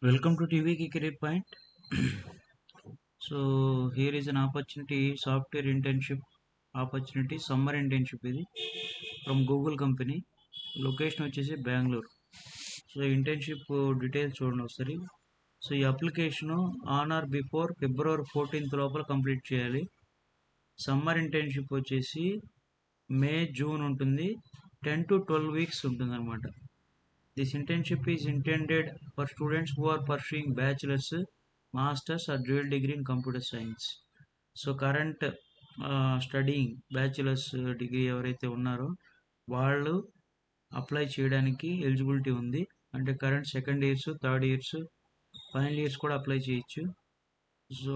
Welcome to TVK Career Point. So here is an opportunity, software internship opportunity, summer internship ఇది from Google company. Location వచ్చేసి Bengaluru. So internship details చూడండి ఒకసారి. So ఈ application on are before February 14th లోపల complete చేయాలి. Summer internship వచ్చేసి May June ఉంటుంది, 10 to 12 weeks ఉంటుంది అనమాట. This internship is intended for students who are pursuing bachelor's, master's or dual degree in computer science. So current studying bachelors degree ఎవరైతే ఉన్నారో వాళ్ళు apply చేయడానికి ఎలిజిబిలిటీ ఉంది. అంటే current second years, third years, final years కూడా apply చేయొచ్చు. So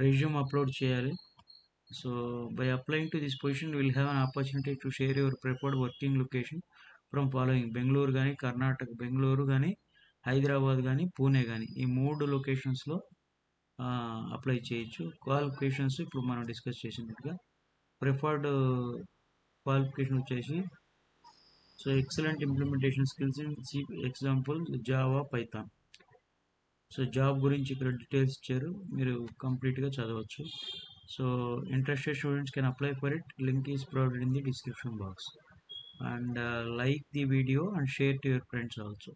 resume upload చేయాలి. So by applying to this position will have an opportunity to share your preferred working location from following: Bengaluru కానీ, కర్ణాటక బెంగళూరు కానీ, హైదరాబాద్ కానీ, పూణే కానీ, ఈ 3 లొకేషన్స్లో అప్లై చేయొచ్చు. క్వాలిఫికేషన్స్ ఇప్పుడు మనం డిస్కస్ చేసినట్టుగా ప్రిఫర్డ్ క్వాలిఫికేషన్ వచ్చేసి so excellent implementation skills in C, example Java, Python. So job గురించి ఇక్కడ డీటెయిల్స్ ఇచ్చారు, మీరు కంప్లీట్గా చదవచ్చు. So interested students can apply for it. Link is provided in the description box. And like the video and share to your friends also.